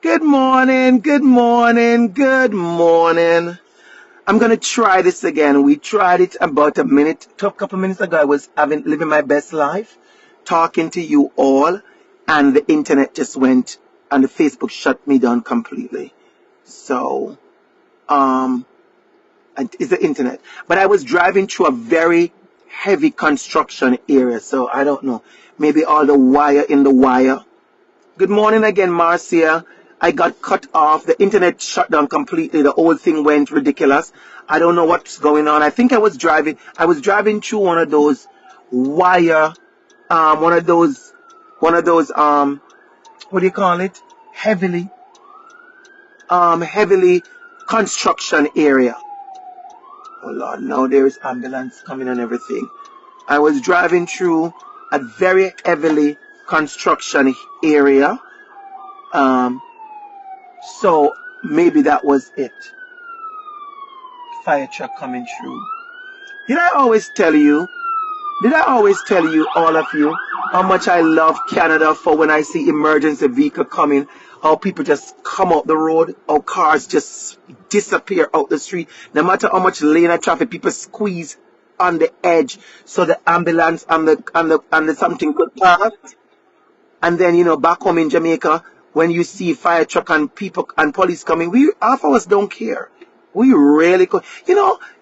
Good morning, good morning, good morning. I'm gonna try this again. We tried it about a couple minutes ago. I was living my best life, talking to you all, and the internet just went and the Facebook shut me down completely. So, um, it's the internet. But I was driving through a very heavy construction area, so I don't know. Maybe all the wire in the wire. Good morning again, Marcia. I got cut off. The internet shut down completely. The whole thing went ridiculous. I don't know what's going on. I think I was driving. I was driving through one of those wire, one of those, what do you call it? Heavily construction area. Oh Lord, now there's ambulance coming and everything. I was driving through a very heavily construction area. Um, So maybe that was it. Fire truck coming through. Did I always tell you? Did I always tell you, all of you, how much I love Canada for when I see emergency vehicle coming, how people just come out the road, how cars just disappear out the street. No matter how much lane of traffic, people squeeze on the edge so the ambulance and the something could pass. And then, back home in Jamaica, when you see fire truck and people and police coming, half of us don't care. We really could.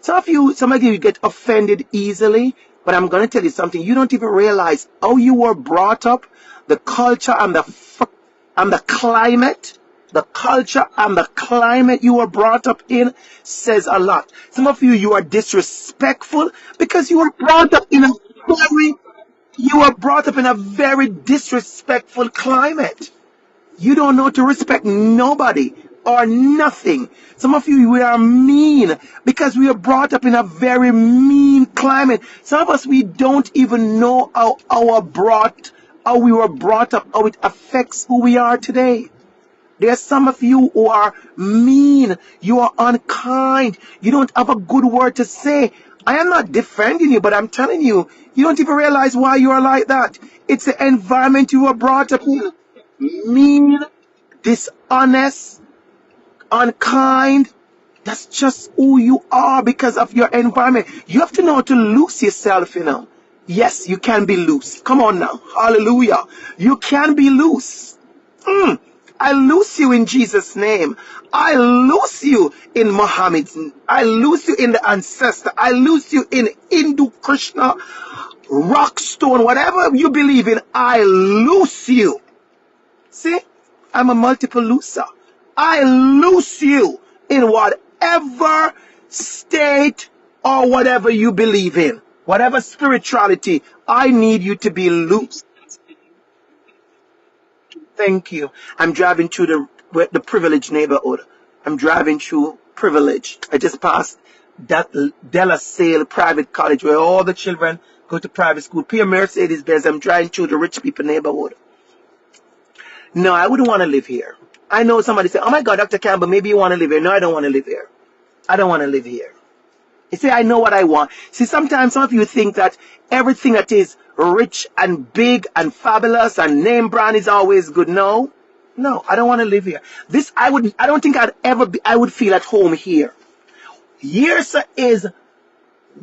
Some of you get offended easily, but I'm going to tell you something. You don't even realize how you were brought up, the culture and the climate. The culture and the climate you were brought up in says a lot. Some of you are disrespectful because you were brought up in a very disrespectful climate. You don't know to respect nobody or nothing. Some of you, we are mean because we are brought up in a very mean climate. Some of us, we don't even know how we were brought up, how it affects who we are today. There are some of you who are mean. You are unkind. You don't have a good word to say. I am not defending you, but I'm telling you, you don't even realize why you are like that. It's the environment you were brought up in. Mean, dishonest, unkind. That's just who you are because of your environment. You have to know how to lose yourself, Yes, you can be loose. Come on now. Hallelujah. You can be loose. I loose you in Jesus' name. I loose you in Muhammad's name. I loose you in the ancestor. I loose you in Hindu, Krishna, rock, stone, whatever you believe in. I loose you. See, I'm a multiple looser. I loose you in whatever state or whatever you believe in. Whatever spirituality, I need you to be loose. Thank you. I'm driving through the privileged neighborhood. I'm driving through privilege. I just passed that De La Salle private college where all the children go to private school. Pay a Mercedes-Benz. I'm driving through the rich people neighborhood. No, I wouldn't want to live here. I know somebody say, oh my God, Dr. Campbell, maybe you want to live here. No, I don't want to live here. I don't want to live here. You see, I know what I want. See, sometimes some of you think that everything that is rich and big and fabulous and name brand is always good. No, I don't want to live here. I don't think I would feel at home here. Here is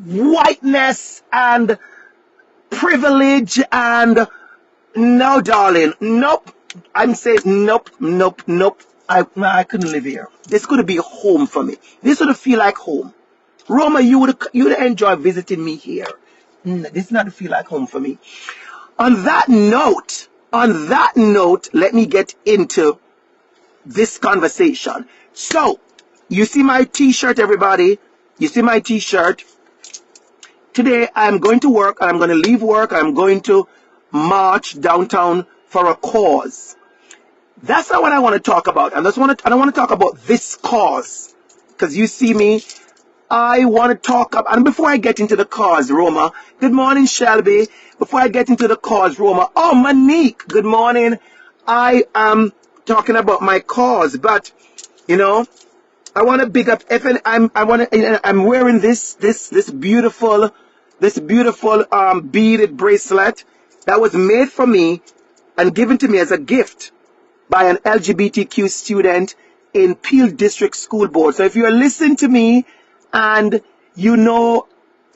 whiteness and privilege and no, darling. Nope. I'm saying nope. I couldn't live here. This could be home for me. This would feel like home. Roma, you would enjoy visiting me here. This not feel like home for me. On that note, let me get into this conversation. So, you see my t-shirt, everybody. You see my t-shirt. Today, I'm going to work, and I'm going to leave work. I'm going to march downtown for a cause. That's not what I want to talk about. I don't want to talk about this cause. Because you see me, I want to talk about, and before I get into the cause, Roma, good morning, Shelby. Before I get into the cause, Roma, oh, Monique, good morning. I am talking about my cause, but, I want to big up, I'm wearing this beautiful beaded bracelet that was made for me and given to me as a gift by an LGBTQ student in Peel District School Board. So if you're listening to me and you know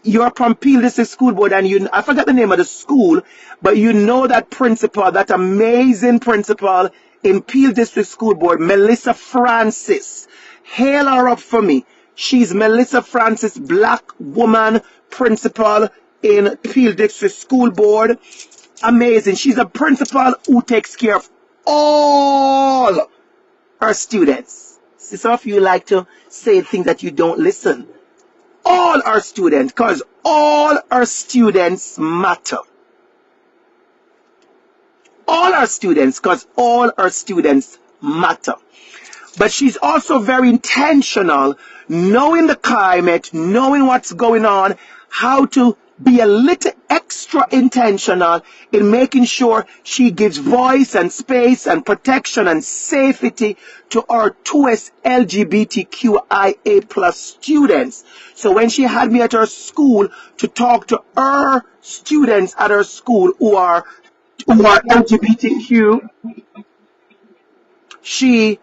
you're from Peel District School Board and I forgot the name of the school, but you know that principal, that amazing principal in Peel District School Board, Melissa Francis. Hail her up for me. She's Melissa Francis, black woman principal in Peel District School Board. Amazing. She's a principal who takes care of all her students. See, some of you like to say things that you don't listen. All our students, because all our students matter. All our students, because all our students matter. But she's also very intentional, knowing the climate, knowing what's going on, how to be a little extra intentional in making sure she gives voice and space and protection and safety to our 2S LGBTQIA plus students. So when she had me at her school to talk to her students at her school who are LGBTQ, she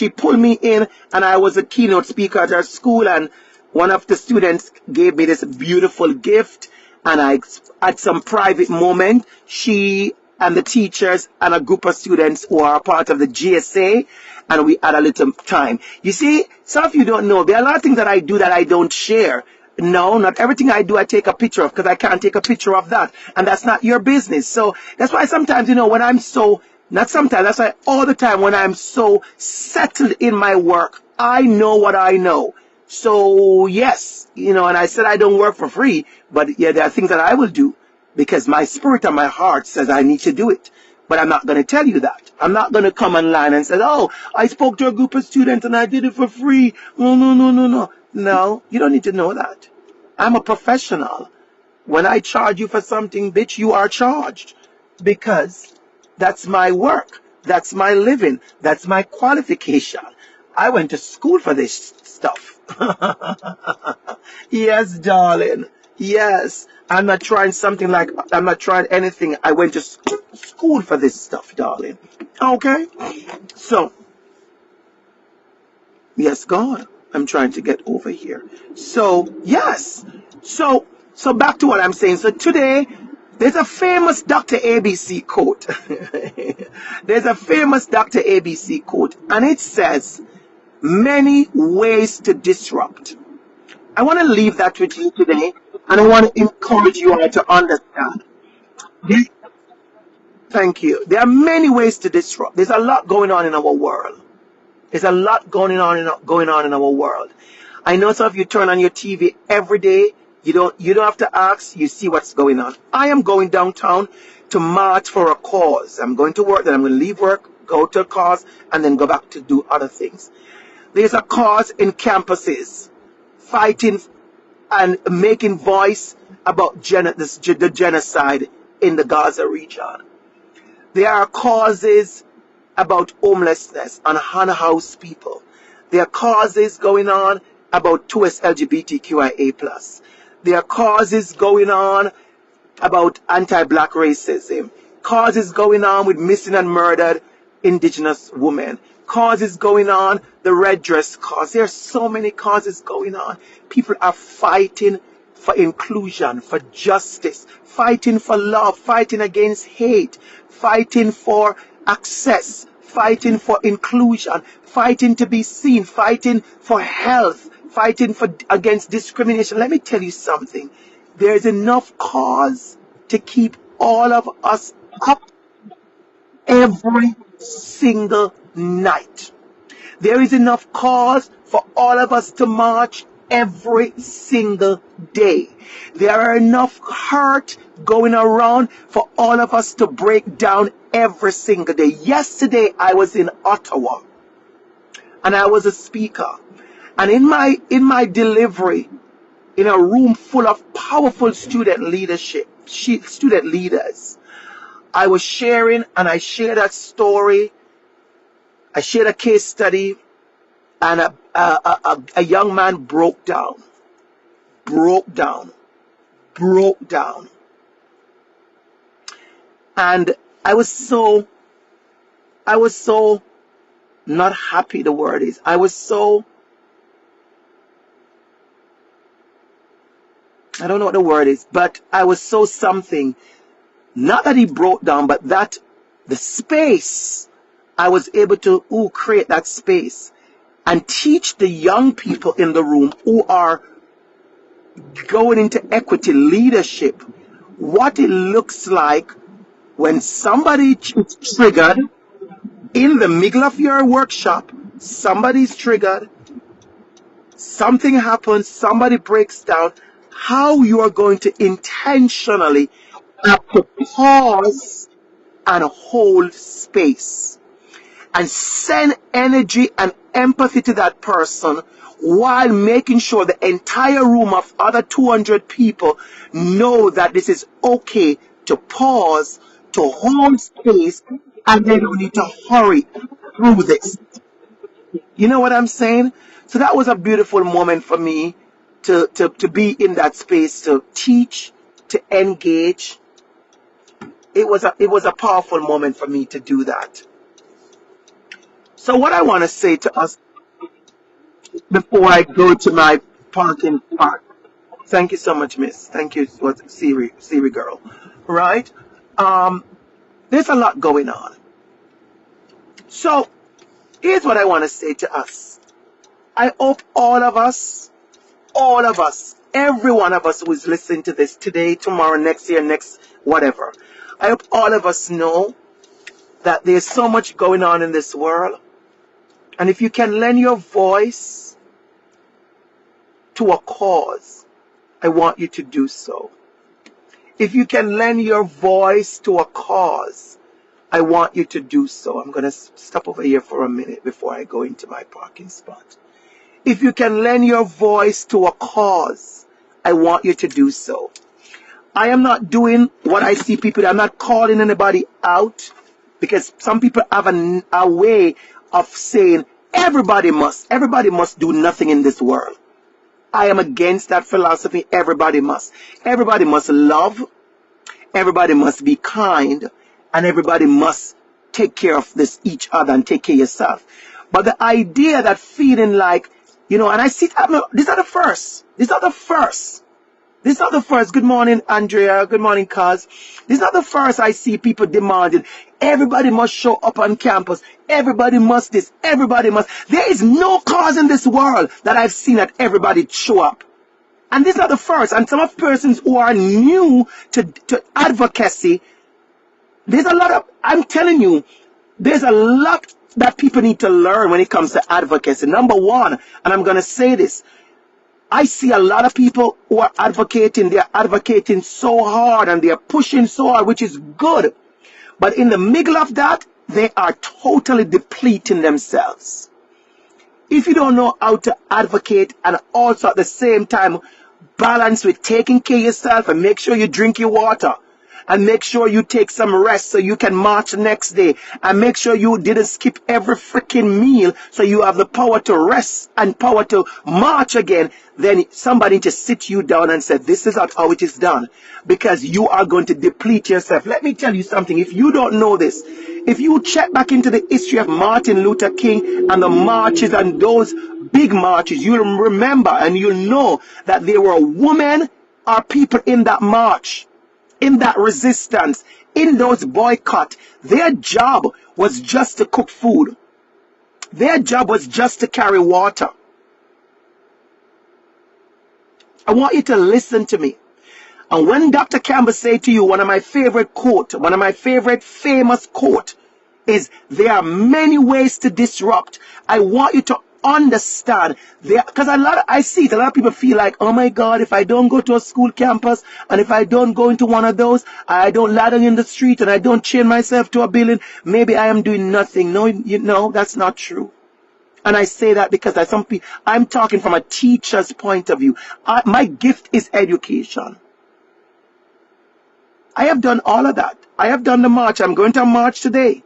pulled me in, and I was a keynote speaker at her school, and one of the students gave me this beautiful gift, and I, at some private moment, she and the teachers and a group of students who are part of the GSA, and we had a little time. You see, some of you don't know, there are a lot of things that I do that I don't share. No, not everything I do I take a picture of, because I can't take a picture of that, and that's not your business. So that's why sometimes, when I'm so, not sometimes, that's why all the time when I'm so settled in my work, I know what I know. So yes, and I said I don't work for free, but yeah, there are things that I will do because my spirit and my heart says I need to do it. But I'm not going to tell you that. I'm not going to come online and say, oh, I spoke to a group of students and I did it for free. No, no, no, no, no. No, you don't need to know that. I'm a professional. When I charge you for something, bitch, you are charged, because that's my work. That's my living. That's my qualification. I went to school for this stuff. Yes, darling. Yes. I'm not trying anything. I went to school for this stuff, darling. Okay? So, yes, God. I'm trying to get over here. So, yes. So back to what I'm saying. So today, there's a famous DR.ABC quote. There's a famous DR.ABC quote, and it says, many ways to disrupt. I want to leave that with you today, and I want to encourage you all to understand. Thank you. There are many ways to disrupt. There's a lot going on in our world. There's a lot going on in our world. I know some of you turn on your TV every day. You don't have to ask. You see what's going on. I am going downtown to march for a cause. I'm going to work, then I'm going to leave work, go to a cause, and then go back to do other things. There's a cause in campuses, fighting and making voice about the genocide in the Gaza region. There are causes about homelessness and unhoused people. There are causes going on about 2S LGBTQIA+. There are causes going on about anti-black racism. Causes going on with missing and murdered indigenous women. Causes going on, the red dress cause. There are so many causes going on. People are fighting for inclusion, for justice, fighting for love, fighting against hate, fighting for access, fighting for inclusion, fighting to be seen, fighting for health, fighting against discrimination. Let me tell you something. There's enough cause to keep all of us up every single night. There is enough cause for all of us to march every single day. There are enough hurt going around for all of us to break down every single day. Yesterday I was in Ottawa and I was a speaker, and in my delivery, in a room full of powerful student leaders, I was sharing, and I shared that story. I shared a case study, and a young man broke down. And I was so not happy, the word is. I don't know what the word is, but I was so something. Not that he broke down, but that the space, I was able to create that space and teach the young people in the room who are going into equity leadership what it looks like when somebody is triggered in the middle of your workshop. Somebody's triggered, something happens, somebody breaks down, how you are going to intentionally have to pause and hold space and send energy and empathy to that person while making sure the entire room of other 200 people know that this is okay to pause, to hold space, and they don't need to hurry through this. You know what I'm saying? So that was a beautiful moment for me to be in that space, to teach, to engage. It was a powerful moment for me to do that. So what I want to say to us before I go to my parking part. Thank you so much, Miss. Thank you, what Siri girl. Right? There's a lot going on. So here's what I want to say to us. I hope all of us, every one of us who is listening to this today, tomorrow, next year, next whatever. I hope all of us know that there's so much going on in this world. And if you can lend your voice to a cause, I want you to do so. If you can lend your voice to a cause, I want you to do so. I'm going to stop over here for a minute before I go into my parking spot. If you can lend your voice to a cause, I want you to do so. I am not doing what I see people, I'm not calling anybody out, because some people have a way of saying everybody must do nothing in this world. I am against that philosophy. Everybody must love, everybody must be kind, and everybody must take care of each other and take care of yourself. But the idea that feeling like, and I see, these are the first. Good morning, Andrea. Good morning, Kaz. This is not the first I see people demanding everybody must show up on campus. Everybody must this. Everybody must. There is no cause in this world that I've seen that everybody show up. And this is not the first. And some of persons who are new to advocacy, I'm telling you, there's a lot that people need to learn when it comes to advocacy. Number one, and I'm going to say this, I see a lot of people who are advocating, they're advocating so hard and they're pushing so hard, which is good. But in the middle of that, they are totally depleting themselves. If you don't know how to advocate and also at the same time balance with taking care of yourself and make sure you drink your water and make sure you take some rest so you can march the next day, and make sure you didn't skip every freaking meal so you have the power to rest and power to march again, then somebody just sit you down and say, this is not how it is done, because you are going to deplete yourself. Let me tell you something. If you don't know this, if you check back into the history of Martin Luther King and the marches and those big marches, you'll remember and you'll know that there were women or people in that march, in that resistance, in those boycott. Their job was just to cook food. Their job was just to carry water. I want you to listen to me. And when Dr. Campbell say to you, one of my favorite famous quote is, there are many ways to disrupt. I want you to understand there, because I see it, a lot of people feel like, oh my God, if I don't go to a school campus and if I don't go into one of those, I don't ladder in the street and I don't chain myself to a building, maybe I am doing nothing. No, that's not true. And I say that because I'm talking from a teacher's point of view. My gift is education. I have done all of that. I have done the march. I'm going to a march today.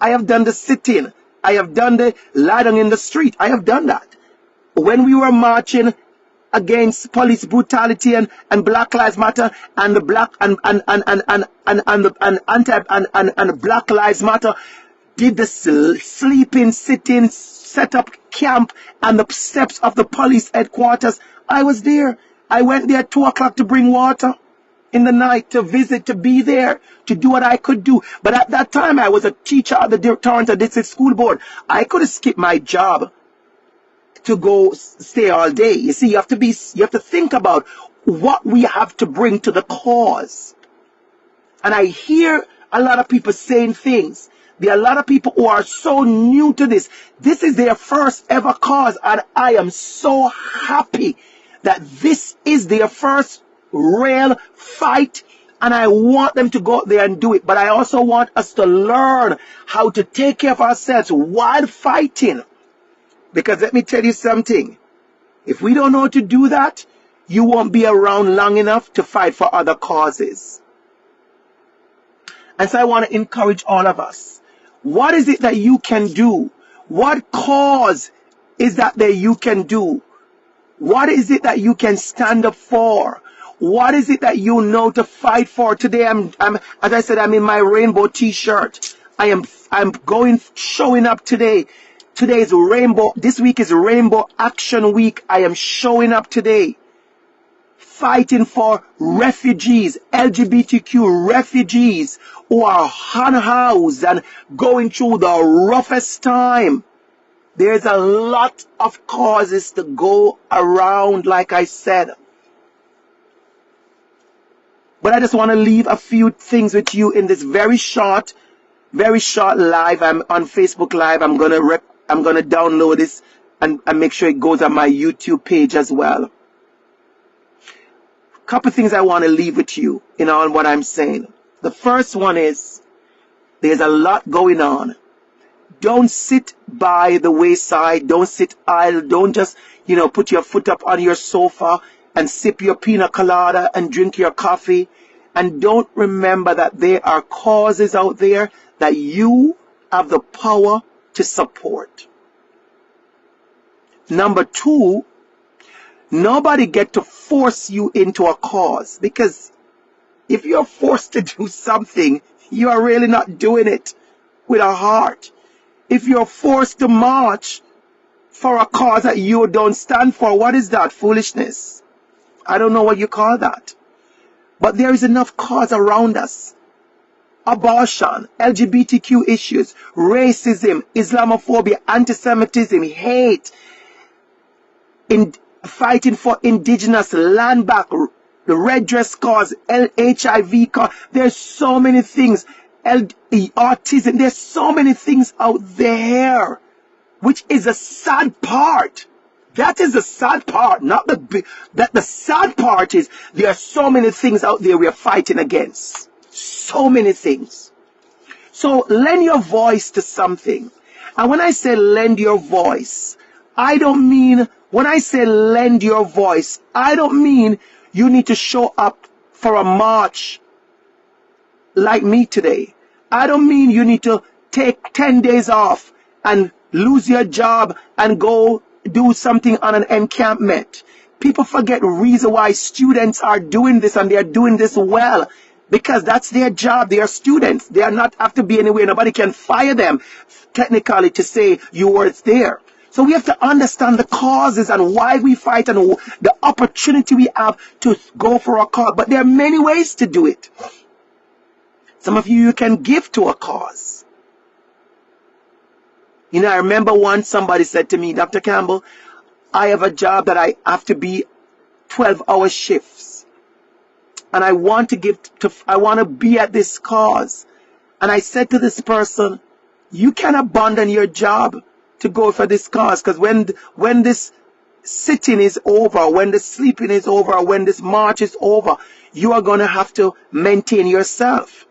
I have done the sit-in. I have done the lying in the street. I have done that. When we were marching, against police brutality and Black Lives Matter and the black and Black Lives Matter did the sleeping, sitting, set up camp and the steps of the police headquarters. I was there. I went there at 2 o'clock to bring water in the night, to visit, to be there, to do what I could do. But at that time, I was a teacher at the Toronto District School Board. I could have skipped my job to go stay all day. You see, you have to think about what we have to bring to the cause. And I hear a lot of people saying things. There are a lot of people who are so new to this. This is their first ever cause, and I am so happy that this is their first real fight, and I want them to go out there and do it. But I also want us to learn how to take care of ourselves while fighting. Because let me tell you something. If we don't know how to do that, you won't be around long enough to fight for other causes. And so I want to encourage all of us. What is it that you can do? What cause is that you can do? What is it that you can stand up for? What is it that you know to fight for? Today, I'm as I said, I'm in my rainbow t-shirt. I'm showing up today. Today is rainbow. This week is Rainbow Action Week. I am showing up today, fighting for refugees, LGBTQ refugees who are unhoused and going through the roughest time. There's a lot of causes to go around, like I said. But I just want to leave a few things with you in this very short live. I'm on Facebook Live. I'm gonna download this and make sure it goes on my YouTube page as well. Couple things I want to leave with you in all what I'm saying. The first one is there's a lot going on. Don't sit by the wayside. Don't sit idle. Don't just, put your foot up on your sofa and sip your pina colada and drink your coffee. And don't remember that there are causes out there that you have the power to support. Number 2, nobody get to force you into a cause, because if you're forced to do something, you are really not doing it with a heart. If you're forced to march for a cause that you don't stand for, what is that? Foolishness. I don't know what you call that. But there is enough cause around us. Abortion, LGBTQ issues, racism, Islamophobia, anti-Semitism, hate, in fighting for indigenous land back, the red dress cause, HIV cause. There's so many things. Autism. There's so many things out there, which is a sad part. That is the sad part. Not the sad part is there are so many things out there we are fighting against. So many things. So lend your voice to something. And when I say lend your voice, when I say lend your voice, I don't mean you need to show up for a march like me today. I don't mean you need to take 10 days off and lose your job and go do something on an encampment. People forget the reason why students are doing this, and they are doing this well, because that's their job. They are students. They are not have to be anywhere. Nobody can fire them technically to say you weren't there. So we have to understand the causes and why we fight and the opportunity we have to go for a cause. But there are many ways to do it. Some of you can give to a cause. I remember once somebody said to me, Dr. Campbell, I have a job that I have to be 12-hour shifts. And I want to be at this cause. And I said to this person, you can abandon your job to go for this cause, because when this sitting is over, when the sleeping is over, when this march is over, you are going to have to maintain yourself.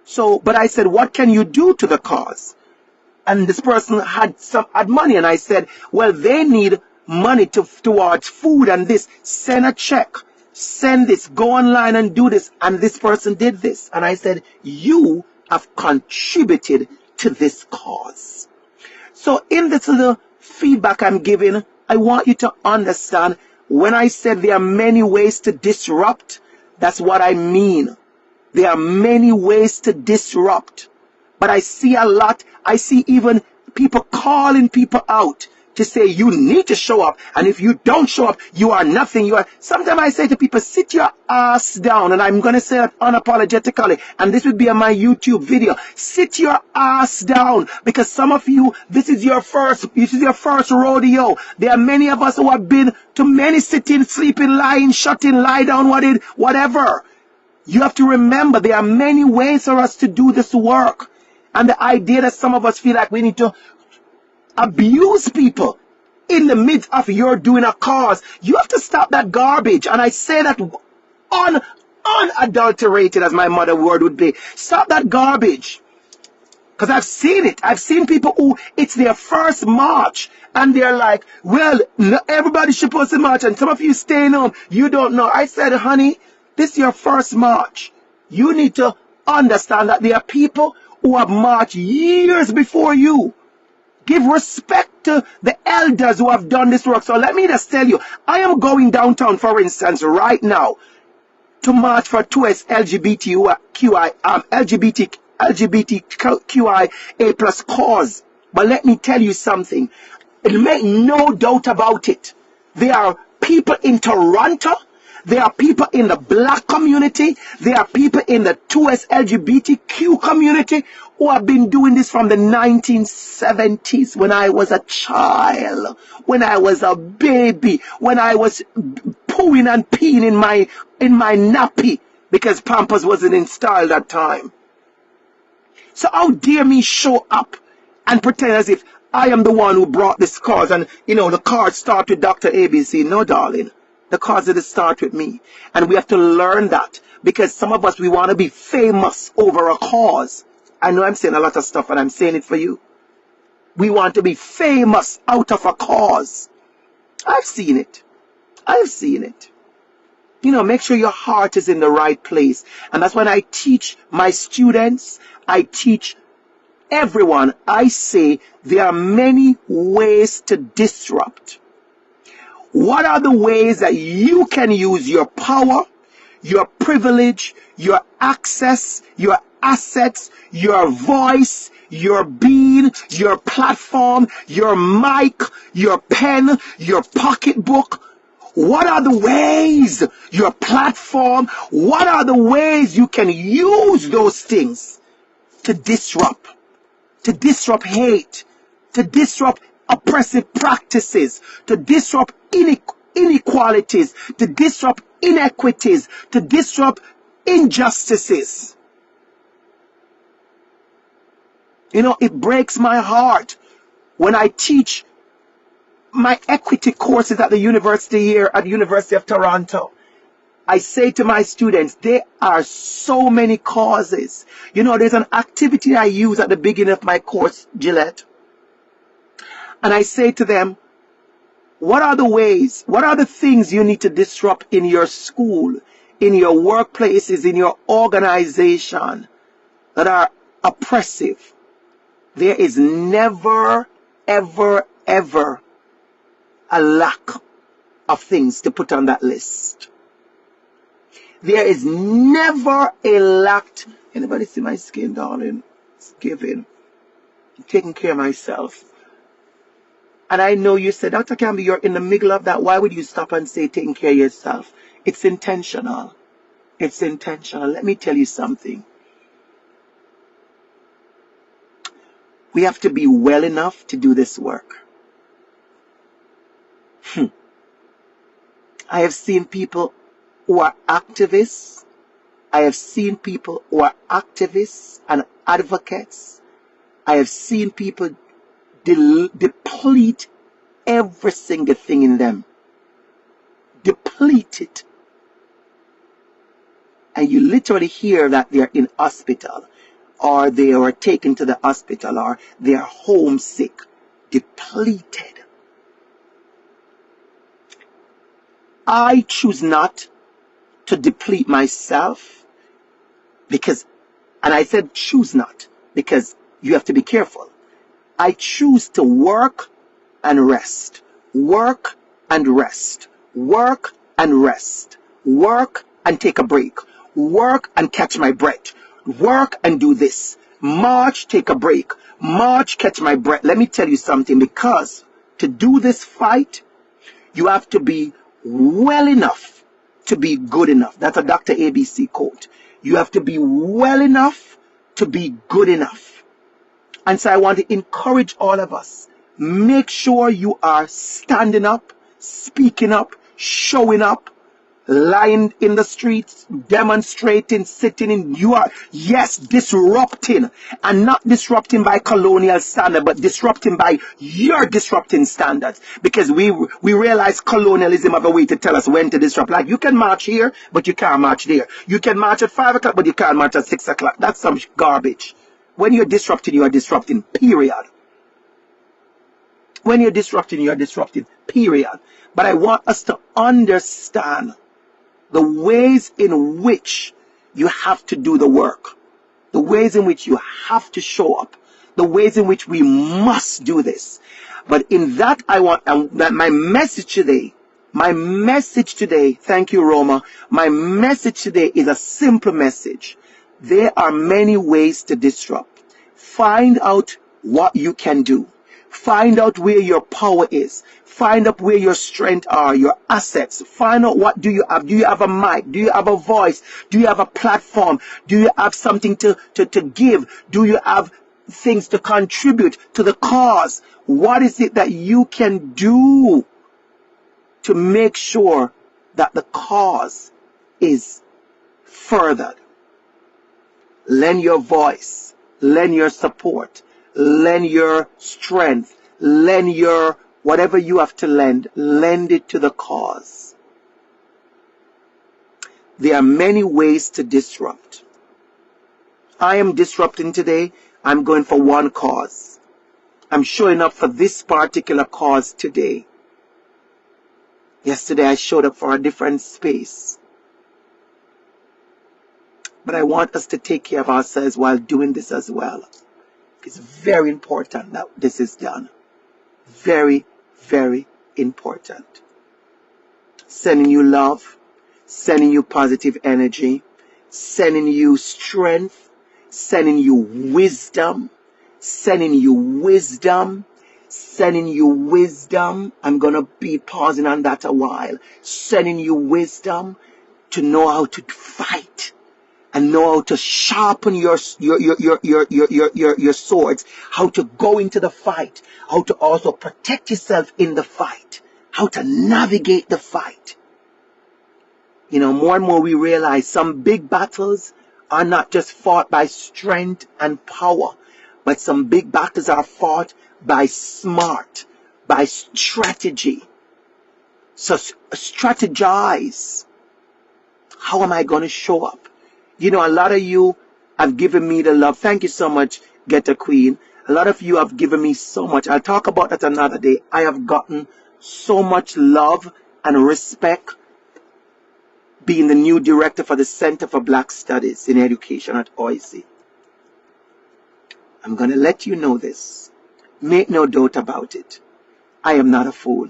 So, but I said, what can you do to the cause? And this person had money, and I said, well, they need money towards food and this. Send a check. Send this. Go online and do this. And this person did this. And I said, you have contributed to this cause. So in this little feedback I'm giving, I want you to understand When I said there are many ways to disrupt, that's what I mean. There are many ways to disrupt. But I see a lot. I see even people calling people out to say you need to show up. And if you don't show up, you are nothing. Sometimes I say to people, sit your ass down. And I'm going to say that unapologetically. And this would be on my YouTube video. Sit your ass down. Because some of you, this is your first rodeo. There are many of us who have been to many sitting, sleeping, lying, shutting, lie down, whatever. You have to remember there are many ways for us to do this work. And the idea that some of us feel like we need to abuse people in the midst of your doing a cause, you have to stop that garbage. And I say that unadulterated, as my mother word would be. Stop that garbage. Because I've seen it. I've seen people who it's their first march and they're like, well, everybody's supposed to march and some of you staying home. You don't know. I said, honey, this is your first march. You need to understand that there are people who have marched years before you. Give respect to the elders who have done this work. So let me just tell you, I am going downtown, for instance, right now to march for 2S LGBTQIA plus cause. But let me tell you something. It make no doubt about it. There are people in Toronto. There are people in the black community. There are people in the 2S LGBTQ community who have been doing this from the 1970s when I was a child, when I was a baby, when I was pooing and peeing in my nappy because Pampers wasn't installed at that time. So how dare me show up and pretend as if I am the one who brought this cause and, the cause start with DR.ABC. No, darling. The cause didn't start with me. And we have to learn that because some of us, we want to be famous over a cause. I know I'm saying a lot of stuff and I'm saying it for you. We want to be famous out of a cause. I've seen it. I've seen it. Make sure your heart is in the right place. And that's when I teach my students, I teach everyone, I say there are many ways to disrupt. What are the ways that you can use your power, your privilege, your access, your assets, your voice, your being, your platform, your mic, your pen, your pocketbook? What are the ways, your platform, what are the ways you can use those things to disrupt hate, to disrupt oppressive practices, to disrupt inequalities, to disrupt inequities, to disrupt injustices? It breaks my heart when I teach my equity courses at the university here, at the University of Toronto. I say to my students, there are so many causes. There's an activity I use at the beginning of my course, Gillette. And I say to them, what are the ways, what are the things you need to disrupt in your school, in your workplaces, in your organization that are oppressive? There is never, ever, ever a lack of things to put on that list. There is never a lack. Anybody see my skin, darling? It's giving. I'm taking care of myself. And I know you said, Dr. Campbell, you're in the middle of that. Why would you stop and say taking care of yourself? It's intentional. It's intentional. Let me tell you something. We have to be well enough to do this work. I have seen people who are activists. I have seen people who are activists and advocates. I have seen people deplete every single thing in them. Deplete it. And you literally hear that they're in hospital, or they are taken to the hospital, or they're homesick. Depleted. I choose not to deplete myself because, and I said choose not because you have to be careful. I choose to work and rest. Work and rest. work and rest, work and take a break, work and catch my breath, work and do this, march, take a break, march, catch my breath. Let me tell you something, because to do this fight, you have to be well enough to be good enough. That's a DR.ABC quote. You have to be well enough to be good enough. And so I want to encourage all of us. Make sure you are standing up, speaking up, showing up, lying in the streets, demonstrating, sitting in. You are, yes, disrupting, and not disrupting by colonial standard, but disrupting by your disrupting standards. Because we realize colonialism have a way to tell us when to disrupt. Like, you can march here, but you can't march there. You can march at 5 o'clock, but you can't march at 6 o'clock. That's some garbage. When you're disrupting, you are disrupting, period. When you're disrupting, you are disrupting, period. But I want us to understand the ways in which you have to do the work, the ways in which you have to show up, the ways in which we must do this. But in that, I want that my message today, thank you, Roma, my message today is a simple message. There are many ways to disrupt. Find out what you can do. Find out where your power is. Find out where your strengths are, your assets. Find out what do you have. Do you have a mic? Do you have a voice? Do you have a platform? Do you have something to give? Do you have things to contribute to the cause? What is it that you can do to make sure that the cause is furthered? Lend your voice. Lend your support. Lend your strength. Lend your whatever you have to lend it to the cause. There are many ways to disrupt. I am disrupting today. I'm going for one cause. I'm showing up for this particular cause today. Yesterday I showed up for a different space. But I want us to take care of ourselves while doing this as well. It's very important that this is done. Very, very important. Sending you love, sending you positive energy, sending you strength, sending you wisdom, sending you wisdom, sending you wisdom. I'm going to be pausing on that a while. Sending you wisdom to know how to fight and know how to sharpen your swords, how to go into the fight, how to also protect yourself in the fight, how to navigate the fight. You know, more and more we realize some big battles are not just fought by strength and power, but some big battles are fought by smart, by strategy. So strategize. How am I going to show up? You know, a lot of you have given me the love. Thank you so much, Get a Queen. A lot of you have given me so much. I'll talk about that another day. I have gotten so much love and respect being the new director for the Center for Black Studies in Education at OIC. I'm going to let you know this. Make no doubt about it. I am not a fool.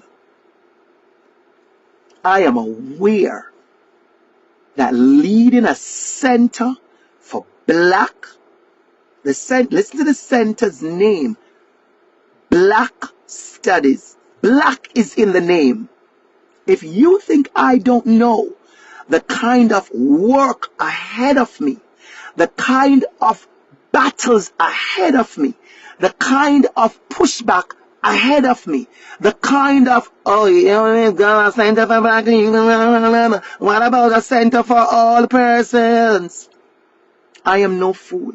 I am aware that leading a center for black, listen to the center's name, Black Studies. Black is in the name. If you think I don't know the kind of work ahead of me, the kind of battles ahead of me, the kind of pushback ahead of me, the kind of, oh, yeah, got a center for black people. What about a center for all persons? I am no fool.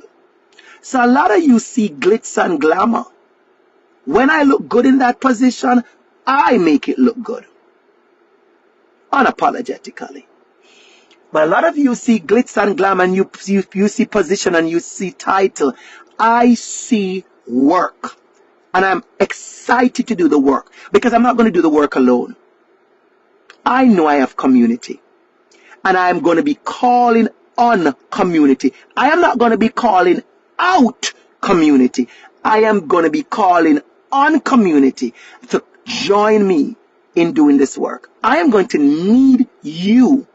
So a lot of you see glitz and glamour. When I look good in that position, I make it look good. Unapologetically. But a lot of you see glitz and glamour and you see position and you see title. I see work. And I'm excited to do the work because I'm not going to do the work alone. I know I have community. And I'm going to be calling on community. I am not going to be calling out community. I am going to be calling on community to join me in doing this work. I am going to need you,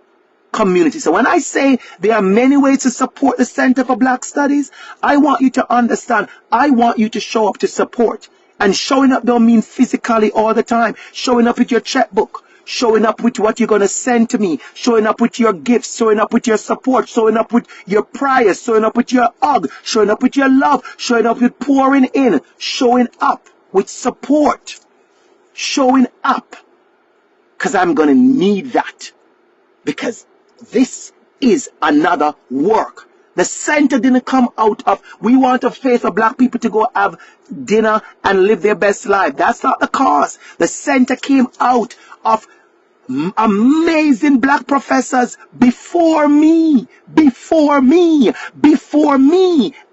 community. So when I say there are many ways to support the Center for Black Studies, I want you to understand, I want you to show up to support. And showing up don't mean physically all the time. Showing up with your checkbook, showing up with what you're going to send to me, showing up with your gifts, showing up with your support, showing up with your prayers, showing up with your hug, showing up with your love, showing up with pouring in, showing up with support, showing up. Because I'm going to need that. Because this is another work. The center didn't come out of, we want a faith for black people to go have dinner and live their best life. That's not the cause. The center came out of amazing black professors before me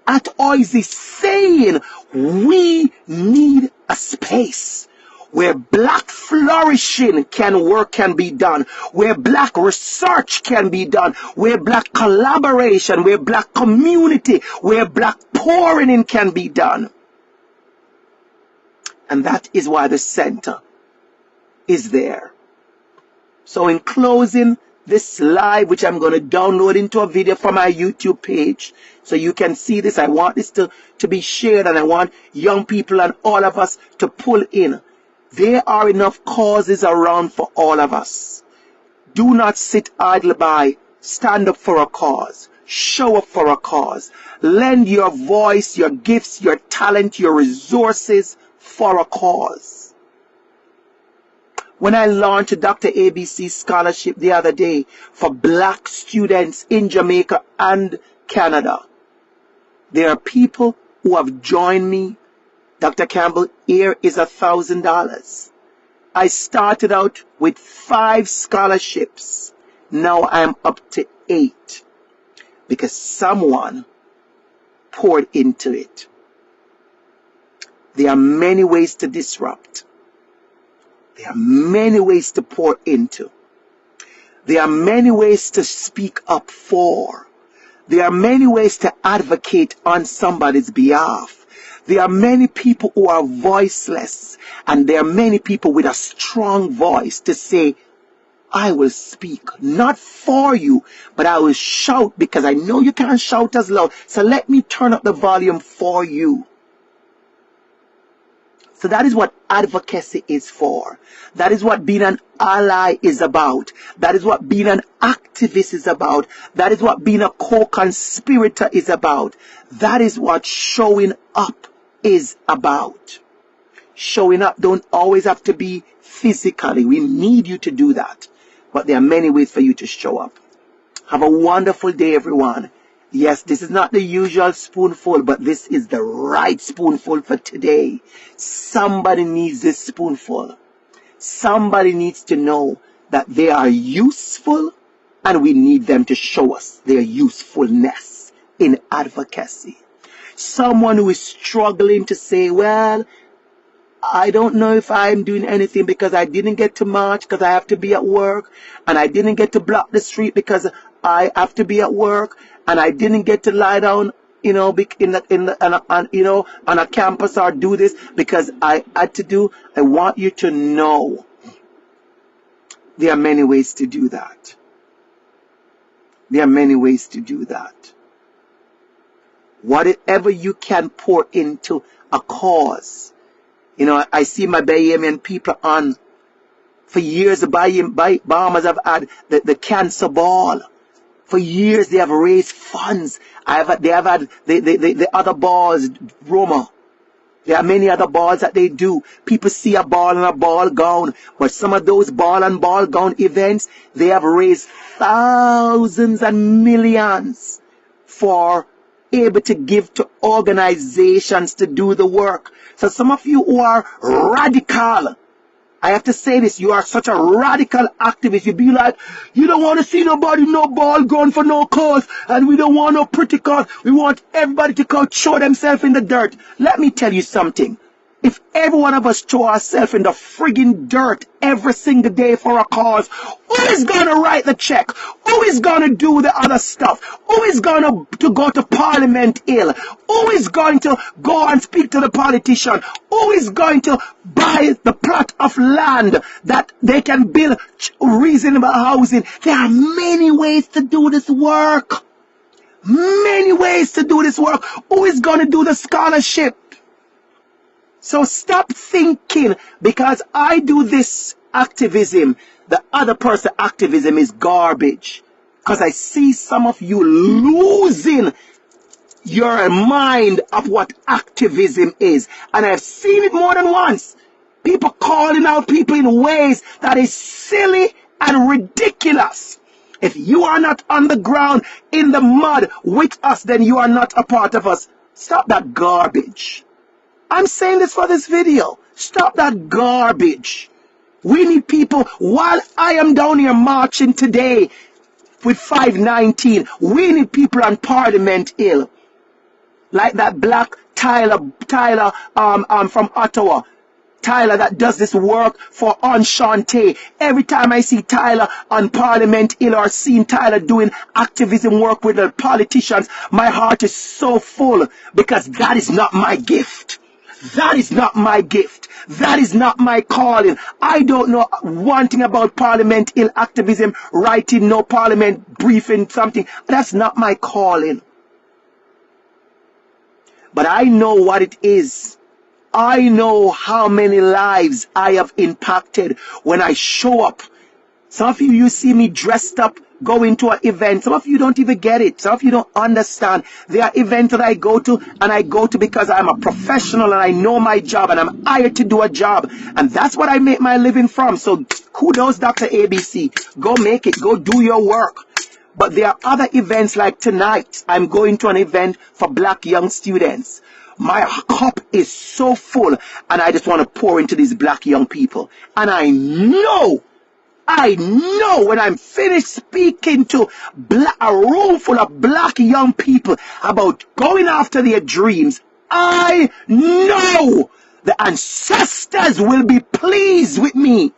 at OISE saying we need a space where black flourishing can be done, where black research can be done, where black collaboration, where black community, where black pouring in can be done. And that is why the center is there. So in closing this live, which I'm going to download into a video from my YouTube page, so you can see this. I want this to be shared, and I want young people and all of us to pull in. There are enough causes around for all of us. Do not sit idle by. Stand up for a cause. Show up for a cause. Lend your voice, your gifts, your talent, your resources for a cause. When I launched a DR.ABC scholarship the other day for black students in Jamaica and Canada, there are people who have joined me. Dr. Campbell, here is $1,000. I started out with 5 scholarships. Now I'm up to 8 because someone poured into it. There are many ways to disrupt. There are many ways to pour into. There are many ways to speak up for. There are many ways to advocate on somebody's behalf. There are many people who are voiceless, and there are many people with a strong voice to say, I will speak, not for you, but I will shout because I know you can't shout as loud. So let me turn up the volume for you. So that is what advocacy is for. That is what being an ally is about. That is what being an activist is about. That is what being a co-conspirator is about. That is what showing up is about. Showing up don't always have to be physically. We need you to do that. But there are many ways for you to show up. Have a wonderful day, everyone. Yes, this is not the usual spoonful, but this is the right spoonful for today. Somebody needs this spoonful. Somebody needs to know that they are useful, and we need them to show us their usefulness in advocacy. Someone who is struggling to say, well, I don't know if I'm doing anything because I didn't get to march because I have to be at work, and I didn't get to block the street because I have to be at work, and I didn't get to lie down, on a campus or do this because I had to do. I want you to know there are many ways to do that. There are many ways to do that. Whatever you can pour into a cause. I see my Bahamian people on. For years, the Bahamas have had the cancer ball. For years, they have raised funds. They have had the other balls, Roma. There are many other balls that they do. People see a ball and a ball gown. But some of those ball and ball gown events, they have raised thousands and millions for able to give to organizations to do the work. So some of you who are radical, I have to say this, you are such a radical activist. You be like, you don't want to see nobody, no ball going for no cause, and we don't want no pretty cause. We want everybody to come show themselves in the dirt. Let me tell you something. If every one of us throw ourselves in the friggin' dirt every single day for a cause, who is going to write the check? Who is going to do the other stuff? Who is going to go to Parliament Hill? Who is going to go and speak to the politician? Who is going to buy the plot of land that they can build reasonable housing? There are many ways to do this work. Many ways to do this work. Who is going to do the scholarship? So stop thinking because I do this activism, the other person activism is garbage. Because I see some of you losing your mind of what activism is. And I've seen it more than once. People calling out people in ways that is silly and ridiculous. If you are not on the ground in the mud with us, then you are not a part of us. Stop that garbage. I'm saying this for this video. Stop that garbage. We need people. While I am down here marching today with 519, we need people on Parliament Hill. Like that black Tyler from Ottawa. Tyler that does this work for Enchante. Every time I see Tyler on Parliament Hill or seen Tyler doing activism work with the politicians, my heart is so full because that is not my gift. That is not my gift. That is not my calling. I don't know one thing about Parliament Hill activism, writing no parliament briefing, something. That's not my calling. But I know what it is. I know how many lives I have impacted when I show up. Some of you see me dressed up, going to an event. Some of you don't even get it. Some of you don't understand. There are events that I go to, and I go to because I'm a professional and I know my job and I'm hired to do a job. And that's what I make my living from. So kudos, Dr. ABC. Go make it. Go do your work. But there are other events like tonight. I'm going to an event for black young students. My cup is so full and I just want to pour into these black young people. And I know when I'm finished speaking to a room full of black young people about going after their dreams, I know the ancestors will be pleased with me.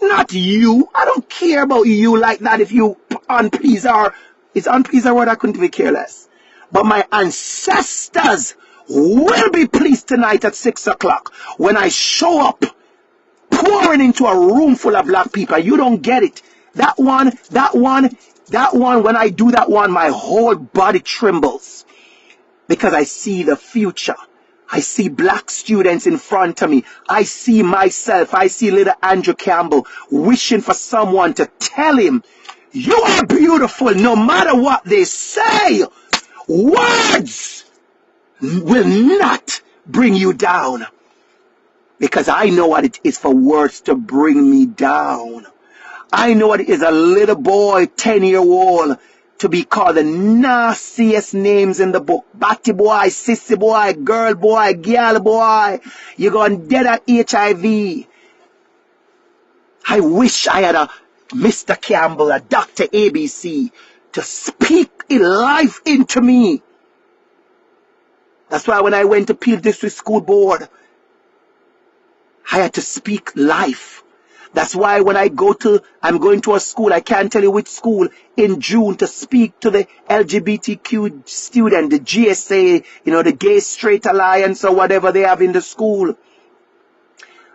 Not you. I don't care about you like that if you unpleased or... Is unpleased a word? I couldn't be careless. But my ancestors will be pleased tonight at 6 o'clock when I show up pouring into a room full of black people. You don't get it. That one, when I do that one, my whole body trembles because I see the future. I see black students in front of me. I see myself. I see little Andrew Campbell wishing for someone to tell him, you are beautiful no matter what they say. Words will not bring you down. Because I know what it is for words to bring me down. I know what it is, a little boy, 10-year-old, to be called the nastiest names in the book. Batty boy, sissy boy, girl boy, girl boy. You're going dead at HIV. I wish I had a Mr. Campbell, a Dr. ABC, to speak life into me. That's why when I went to Peel District School Board, I had to speak life. That's why when I'm going to a school, I can't tell you which school, in June to speak to the LGBTQ student, the GSA, the Gay Straight Alliance or whatever they have in the school.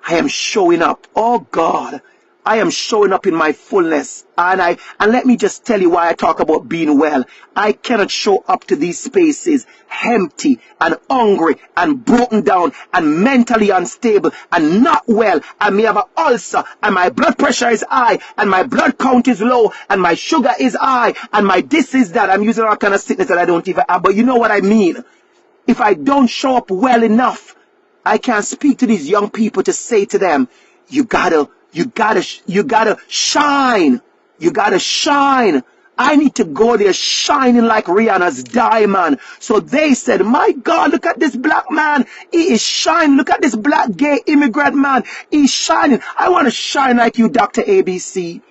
I am showing up. Oh God, I am showing up in my fullness. And let me just tell you why I talk about being well. I cannot show up to these spaces empty and hungry and broken down and mentally unstable and not well. I may have an ulcer and my blood pressure is high and my blood count is low and my sugar is high and my this is that. I'm using all kind of sickness that I don't even have. But you know what I mean. If I don't show up well enough, I can't speak to these young people to say to them, you gotta shine. You gotta shine. I need to go there shining like Rihanna's diamond. So they said, my God, look at this black man. He is shining. Look at this black gay immigrant man. He's shining. I want to shine like you, Dr. ABC.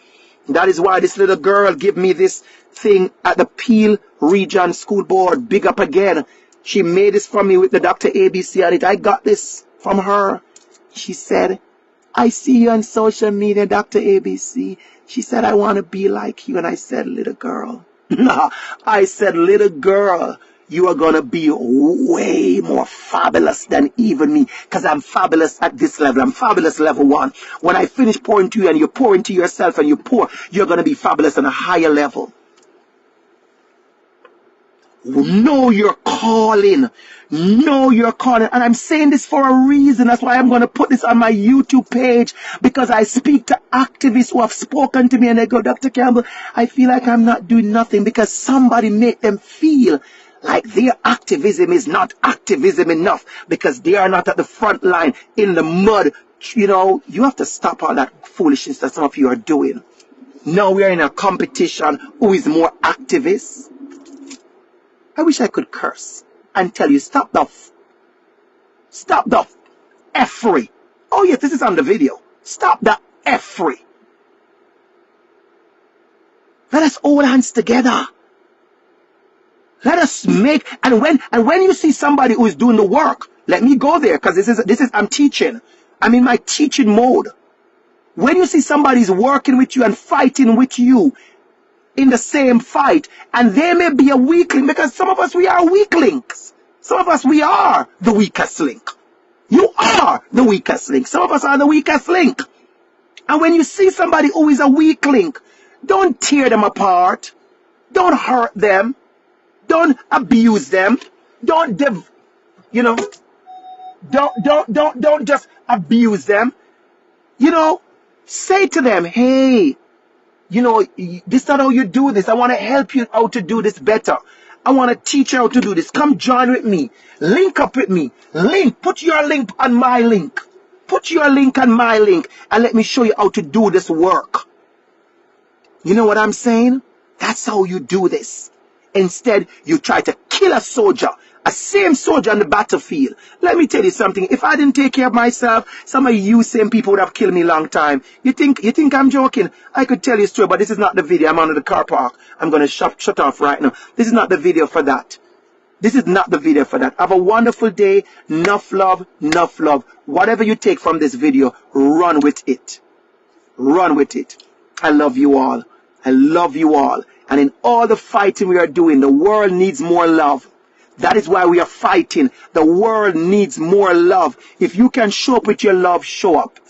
That is why this little girl gave me this thing at the Peel Region School Board. Big up again. She made this for me with the Dr. ABC on it. I got this from her. She said, I see you on social media, Dr. ABC. She said, I want to be like you. And I said, little girl. Nah, I said, little girl, you are going to be way more fabulous than even me, because I'm fabulous at this level. I'm fabulous level 1. When I finish pouring to you and you pour into yourself and you pour, you're going to be fabulous on a higher level. Know your calling. Know your calling. And I'm saying this for a reason. That's why I'm going to put this on my YouTube page, because I speak to activists who have spoken to me and they go, Dr. Campbell, I feel like I'm not doing nothing, because somebody made them feel like their activism is not activism enough, because they are not at the front line in the mud. You know, you have to stop all that foolishness that some of you are doing. Now we are in a competition. Who is more activist? I wish I could curse and tell you, stop the effery. Oh yes, this is on the video. Stop the effery. Let us hold hands together. Let us make, and when you see somebody who is doing the work, let me go there, because this is I'm teaching. I'm in my teaching mode. When you see somebody's working with you and fighting with you in the same fight, and they may be a weakling, because some of us, we are weak links. Some of us, we are the weakest link. You are the weakest link. Some of us are the weakest link. And when you see somebody who is a weak link, don't tear them apart. Don't hurt them. Don't abuse them. Don't just abuse them. You know, say to them, hey, you know, this is not how you do this. I want to help you how to do this better. I want to teach you how to do this. Come join with me. Link up with me. Put your link on my link. Put your link on my link and let me show you how to do this work. You know what I'm saying? That's how you do this. Instead, you try to kill a soldier, a same soldier on the battlefield. Let me tell you something. If I didn't take care of myself, some of you same people would have killed me a long time. You think I'm joking? I could tell you a story, but this is not the video. I'm under the car park. I'm going to shut off right now. This is not the video for that. This is not the video for that. Have a wonderful day. Enough love, enough love. Whatever you take from this video, run with it. Run with it. I love you all. I love you all. And in all the fighting we are doing, the world needs more love. That is why we are fighting. The world needs more love. If you can show up with your love, show up.